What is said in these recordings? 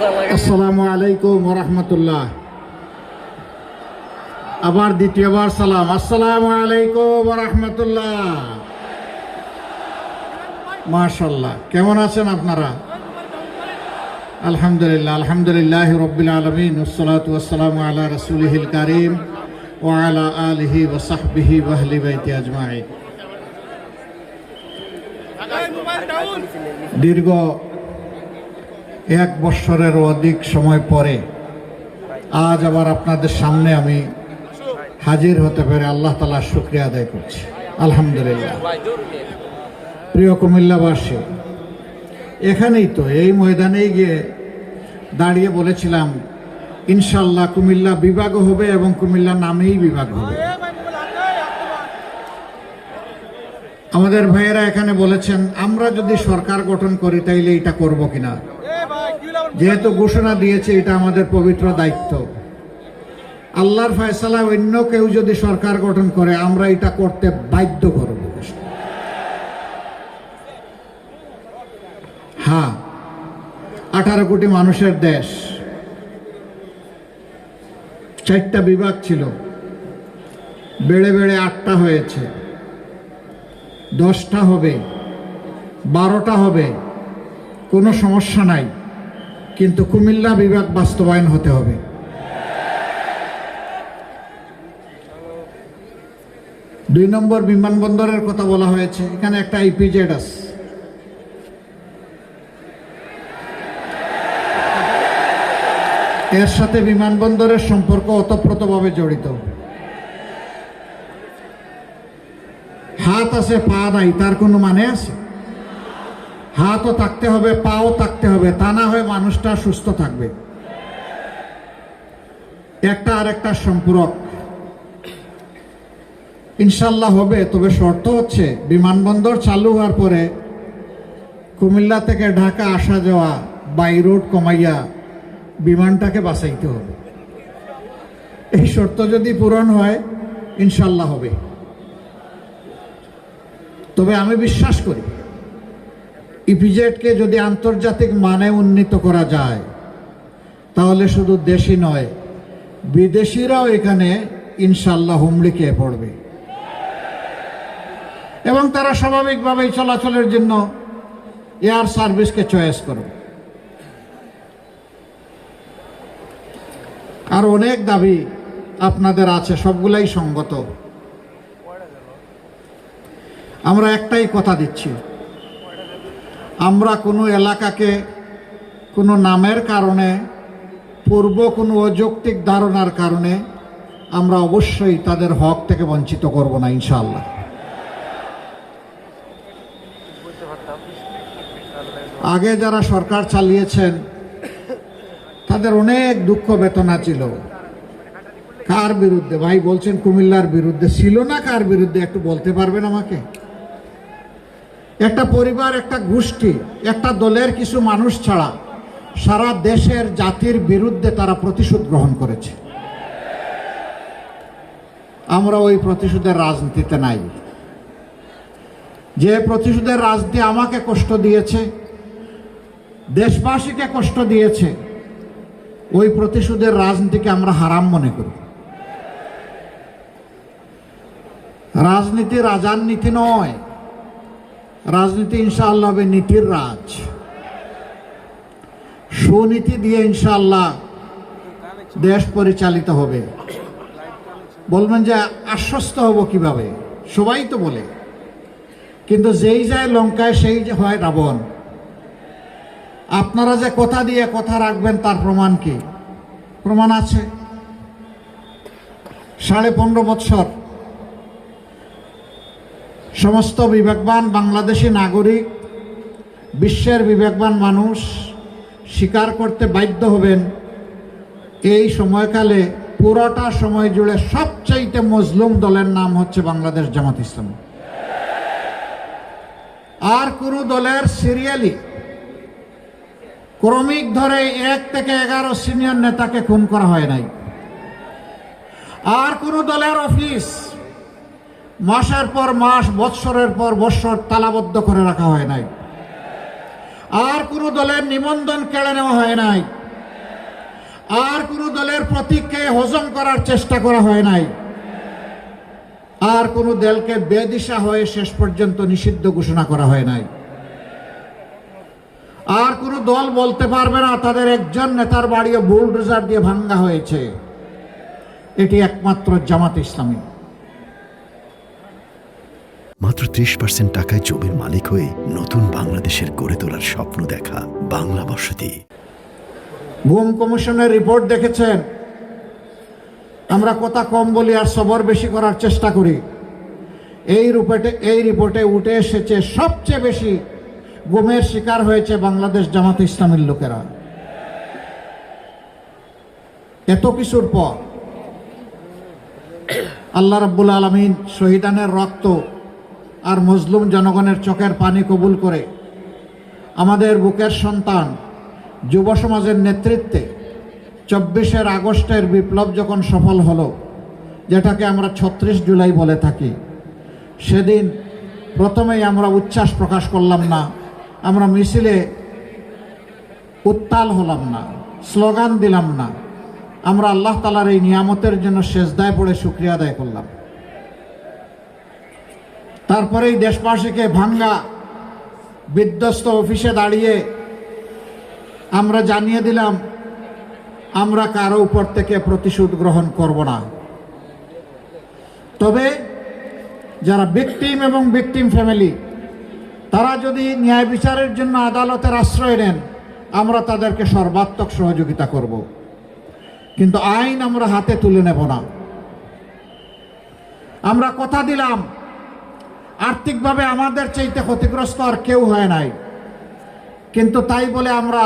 আসসালামু আলাইকুম ওয়া রাহমাতুল্লাহ। আবার দ্বিতীয়বার সালাম। আসসালামু আলাইকুম ওয়া রাহমাতুল্লাহ। মাশাআল্লাহ, কেমন আছেন আপনারা? আলহামদুলিল্লাহ, আলহামদুলিল্লাহ রাব্বিল আলামিন, ওয়াসসালাতু ওয়াসসালামু আলা রাসূলিহিল কারীম ওয়া আলা আলিহি ওয়া সাহবিহি ওয়া আহলি বাইতি আজমাইন। দীর্ঘ 1 বছরের অধিক সময় পরে আজ আবার আপনাদের সামনে আমি হাজির হতে পেরে আল্লাহ তাআলার শুকরিয়া আদায় করছি। আলহামদুলিল্লাহ। প্রিয় কুমিল্লাবাসী, এখানেই তো এই ময়দানেই গিয়ে দাঁড়িয়ে বলেছিলাম ইনশাআল্লাহ কুমিল্লা বিভাগ হবে এবং কুমিল্লা নামেই বিভাগ হবে। আমাদের ভাইয়েরা এখানে বলেছেন আমরা যদি সরকার গঠন করি তাইলে এটা করব কিনা। যেহেতু ঘোষণা দিয়েছে এটা আমাদের পবিত্র দায়িত্ব। আল্লাহর ফয়সালা, অন্য কেউ যদি সরকার গঠন করে আমরা এটা করতে বাধ্য করব। হ্যাঁ, 18 কোটি মানুষের দেশ, 4টা বিভাগ ছিল, বেড়ে বেড়ে 8টা হয়েছে, 10টা হবে, 12টা হবে, কোনো সমস্যা নাই, কিন্তু কুমিল্লা বিভাগ বাস্তবায়ন হতে হবে। দুই নম্বর বিমানবন্দরের কথা বলা হয়েছে। এখানে একটা ইপিজেড আছে। এর সাথে বিমানবন্দরের সম্পর্ক ওতপ্রোতভাবে জড়িত। হাত আছে পা নাই, তার কোনো মানে আছে? হাতও থাকতে হবে, পাও থাকতে হবে, তা না হয় মানুষটা সুস্থ থাকবে। একটা আরেকটা সম্পূরক। ইনশাল্লাহ হবে, তবে শর্ত হচ্ছে বিমানবন্দর চালু হওয়ার পরে কুমিল্লা থেকে ঢাকা আসা যাওয়া বাই রোড কমাইয়া বিমানটাকে বাঁচাইতে হবে। এই শর্ত যদি পূরণ হয় ইনশাল্লাহ হবে। তবে আমি বিশ্বাস করি ইপিজেডকে যদি আন্তর্জাতিক মানে উন্নীত করা যায় তাহলে শুধু দেশি নয়, বিদেশিরাও এখানে ইনশাল্লাহ হুমড়ি খেয়ে পড়বে এবং তারা স্বাভাবিকভাবেই চলাচলের জন্য এয়ার সার্ভিসকে চয়েস করবে। আর অনেক দাবি আপনাদের আছে, সবগুলাই সঙ্গত। আমরা একটাই কথা দিচ্ছি, আমরা কোনো এলাকাকে কোনো নামের কারণে, পূর্ব কোনো অযৌক্তিক ধারণার কারণে আমরা অবশ্যই তাদের হক থেকে বঞ্চিত করব না ইনশাআল্লাহ। আগে যারা সরকার চালিয়েছেন তাদের অনেক দুঃখ বেদনা ছিল। কার বিরুদ্ধে? ভাই বলছেন কুমিল্লার বিরুদ্ধে। ছিল না কার বিরুদ্ধে একটু বলতে পারবেন আমাকে? একটা পরিবার, একটা গোষ্ঠী, একটা দলের কিছু মানুষ ছাড়া সারা দেশের জাতির বিরুদ্ধে তারা প্রতিশোধ গ্রহণ করেছে। আমরা ওই প্রতিশোধের রাজনীতিতে নাই। যে প্রতিশোধের রাজনীতি আমাকে কষ্ট দিয়েছে, দেশবাসীকে কষ্ট দিয়েছে, ওই প্রতিশোধের রাজনীতিকে আমরা হারাম মনে করি। রাজনীতি রাজার নীতি নয়, রাজনীতি ইনশাআল্লাহ হবে নীতির রাজ। সুনীতি দিয়ে ইনশাআল্লাহ দেশ পরিচালিত হবে। বলবেন যে আশ্বস্ত হব কিভাবে? সবাই তো বলে, কিন্তু যেই যায় লঙ্কায় সেই হয় রাবণ। আপনারা যে কথা দিয়ে কথা রাখবেন তার প্রমাণ কি? প্রমাণ আছে। 15.5 বছর সমস্ত বিবেকবান বাংলাদেশি নাগরিক, বিশ্বের বিবেকবান মানুষ স্বীকার করতে বাধ্য হবেন এই সময়কালে পুরোটা সময় জুড়ে সবচাইতে মজলুম দলের নাম হচ্ছে বাংলাদেশ জামাত ইসলামী। আর কোন দলের সিরিয়ালি ক্রমিক ধরে 1 থেকে 11 সিনিয়র নেতাকে খুন করা হয় নাই। আর কোন দলের অফিস মাসের পর মাস, বৎসরের পর বৎসর তালাবদ্ধ করে রাখা হয় নাই। আর কোন দলের নিবন্ধন কেড়ে নেওয়া হয় নাই। আর কোনো দলের প্রতীককে হজম করার চেষ্টা করা হয় নাই, আর কোনো দলকে বেদিশা হয়ে শেষ পর্যন্ত নিষিদ্ধ ঘোষণা করা হয় নাই। আর কোনো দল বলতে পারবে না তাদের একজন নেতার বাড়িও বুলডোজার দিয়ে ভাঙ্গা হয়েছে। এটি একমাত্র জামাত ইসলামী। মাত্র 30% টাকায় জমির মালিক হয়ে নতুন বাংলাদেশের গড়ে তোলার স্বপ্ন দেখা বাংলা বসতি। ঘুম কমিশনের রিপোর্ট দেখেছেন। আমরা কথা কম বলি আর সবর বেশি করার চেষ্টা করি। এই রিপোর্টে উঠে এসেছে সবচেয়ে বেশি গুমের শিকার হয়েছে বাংলাদেশ জামাত ইসলামীর লোকেরা। এত কিছুর পর আল্লাহ রাব্বুল আলামিন শহীদানের রক্ত আর মজলুম জনগণের চোখের পানি কবুল করে আমাদের বুকের সন্তান যুব সমাজের নেতৃত্বে 24 আগস্টের বিপ্লব যখন সফল হলো, যেটাকে আমরা 36 জুলাই বলে থাকি, সেদিন প্রথমেই আমরা উচ্ছ্বাস প্রকাশ করলাম না, আমরা মিছিলে উত্তাল হলাম না, স্লোগান দিলাম না, আমরা আল্লাহ তাআলার এই নিয়ামতের জন্য সেজদায় পড়ে শুকরিয়া আদায় করলাম। তারপরেই দেশবাসীকে ভাঙ্গা বিধ্বস্ত অফিসে দাঁড়িয়ে আমরা জানিয়ে দিলাম আমরা কারো উপর থেকে প্রতিশোধ গ্রহণ করব না। তবে যারা ভিকটিম এবং ভিকটিম ফ্যামিলি, তারা যদি ন্যায় বিচারের জন্য আদালতের আশ্রয় নেন, আমরা তাদেরকে সর্বাত্মক সহযোগিতা করব, কিন্তু আইন আমরা হাতে তুলে নেব না। আমরা কথা দিলাম আর্থিকভাবে আমাদের চাইতে ক্ষতিগ্রস্ত আর কেউ হয় নাই, কিন্তু তাই বলে আমরা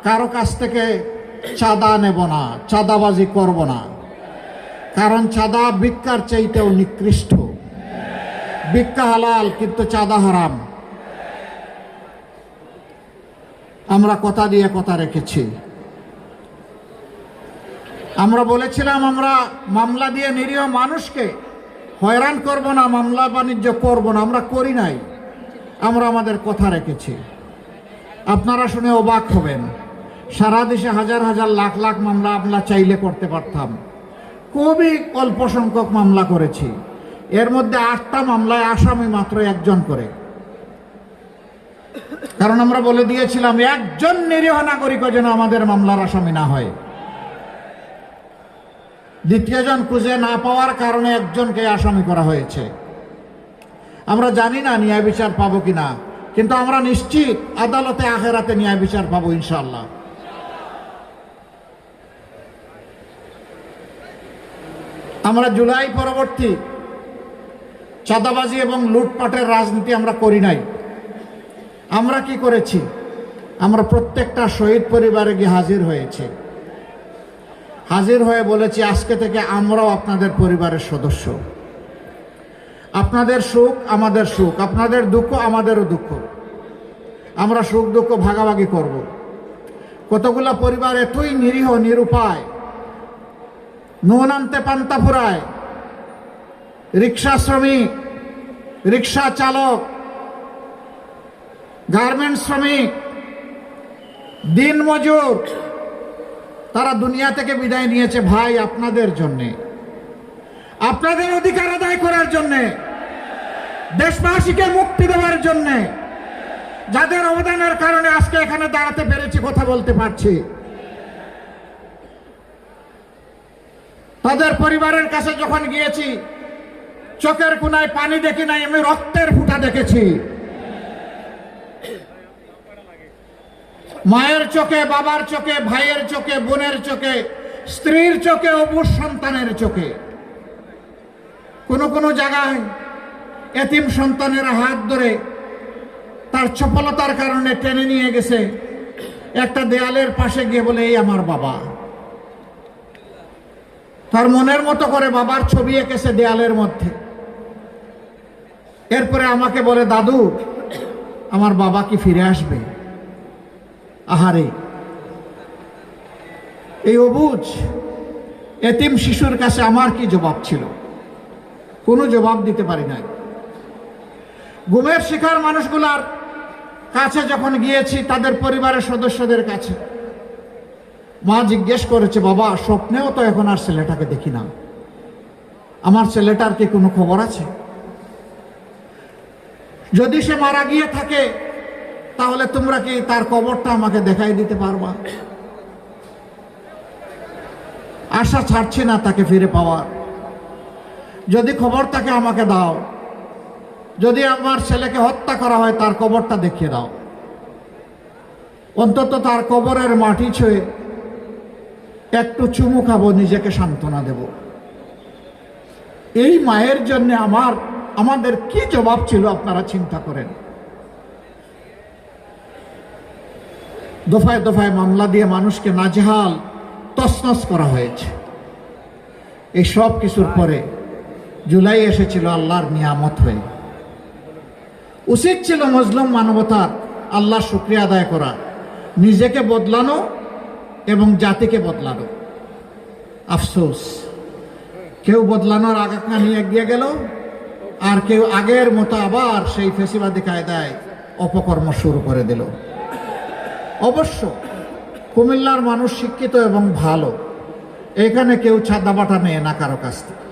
কারো কাছ থেকে চাঁদা নেব না, চাঁদাবাজি করব না। কারণ চাঁদা ভিক্ষার চাইতেও নিকৃষ্ট। ভিক্ষা হালাল, কিন্তু চাঁদা হারাম। আমরা কথা দিয়ে কথা রেখেছি। আমরা বলেছিলাম আমরা মামলা দিয়ে নিরীহ মানুষকে হয়রান করব না, মামলা বাণিজ্য করব না। আমরা করি নাই, আমরা আমাদের কথা রেখেছি। আপনারা শুনে অবাক হবেন, সারা দেশে হাজার হাজার লাখ লাখ মামলা আমরা চাইলে করতে পারতাম, খুবই অল্প সংখ্যক মামলা করেছি। এর মধ্যে 8টা মামলায় আসামি মাত্র 1জন করে। কারণ আমরা বলে দিয়েছিলাম একজন নিরীহ নাগরিক যেন আমাদের মামলার আসামি না হয়। দ্বিতীয়জন খুঁজে না পাওয়ার কারণে একজনকে আসামি করা হয়েছে। আমরা জানি না ন্যায় বিচার পাবো কিনা, কিন্তু আমরা নিশ্চিত আদালতে আখেরাতে ন্যায় বিচার পাবো ইনশাআল্লাহ। আমরা জুলাই পরবর্তী চাঁদাবাজি এবং লুটপাটের রাজনীতি আমরা করি নাই। আমরা কি করেছি? আমরা প্রত্যেকটা শহীদ পরিবারে গিয়ে হাজির হয়েছে, হাজির হয়ে বলেছি আজকে থেকে আমরাও আপনাদের পরিবারের সদস্য। আপনাদের সুখ আমাদের সুখ, আপনাদের দুঃখ আমাদেরও দুঃখ। আমরা সুখ দুঃখ ভাগাভাগি করব। কতগুলা পরিবার এতই নিরীহ নিরুপায়, নুন আনতে পান্তা ফুরায়, রিক্সা শ্রমিক, রিক্সা চালক, গার্মেন্টস শ্রমিক, দিনমজুর, তারা দুনিয়া থেকে বিদায় নিয়েছে ভাই আপনাদের জন্যে, আপনাদের অধিকার আদায় করার জন্যে, দেশবাসীকে মুক্তি দেওয়ার জন্যে, যাদের অবদানের কারণে আজকে এখানে দাঁড়াতে পেরেছি, কথা বলতে পারছি। তাদের পরিবারের কাছে যখন গিয়েছি, চোখের কোনায় পানি দেখি নাই, আমি রক্তের ফুঁটা দেখেছি। মায়ের চোখে, বাবার চোখে, ভাইয়ের চোখে, বোনের চোখে, স্ত্রীর চোখে, অবুজ সন্তানের চোখে। কোন কোন জায়গায় এতিম সন্তানের হাত ধরে তার চপলতার কারণে টেনে নিয়ে গেছে একটা দেয়ালের পাশে গিয়ে বলে এই আমার বাবা। তার মনের মতো করে বাবার ছবি এঁকেছে দেয়ালের মধ্যে। এরপরে আমাকে বলে দাদু আমার বাবা কি ফিরে আসবে? আহারে, এই অবুজ এতিম শিশুর কাছে আমার কি জবাব ছিল? কোনো জবাব দিতে পারি নাই। গুমের শিকার মানুষগুলার কাছে যখন গিয়েছি, তাদের পরিবারের সদস্যদের কাছে, মা জিজ্ঞেস করেছে, বাবা স্বপ্নেও তো এখন আর ছেলেটাকে দেখি না, আমার ছেলেটার কি কোনো খবর আছে? যদি সে মারা গিয়ে থাকে তাহলে তোমরা কি তার কবরটা আমাকে দেখাই দিতে পারবা? আশা ছাড়ছি না তাকে ফিরে পাওয়ার। যদি খবর থাকে আমাকে দাও, যদি আমার ছেলেকে হত্যা করা হয় তার কবরটা দেখিয়ে দাও, অন্তত তার কবরের মাটি ছুঁয়ে একটু চুমু খাবো, নিজেকে সান্ত্বনা দেব। এই মায়ের জন্য আমাদের কি জবাব ছিল আপনারা চিন্তা করেন। দফায় দফায় মামলা দিয়ে মানুষকে নাজেহাল তছনছ করা হয়েছে। এই সব কিছুর পরে জুলাই এসেছিল আল্লাহর নিয়ামত হয়ে। উচিত ছিল মজলুম মানবতার আল্লাহর শুকরিয়া আদায় করা, নিজেকে বদলানো এবং জাতিকে বদলানো। আফসোস, কেউ বদলানোর আকাঙ্ক্ষা নিয়ে এগিয়ে গেল, আর কেউ আগের মতো আবার সেই ফেসিবাদী কায়দায় অপকর্ম শুরু করে দিল। অবশ্য কুমিল্লার মানুষ শিক্ষিত এবং ভালো, এখানে কেউ ছাদাবাটা নেয় না কারো কাছ থেকে।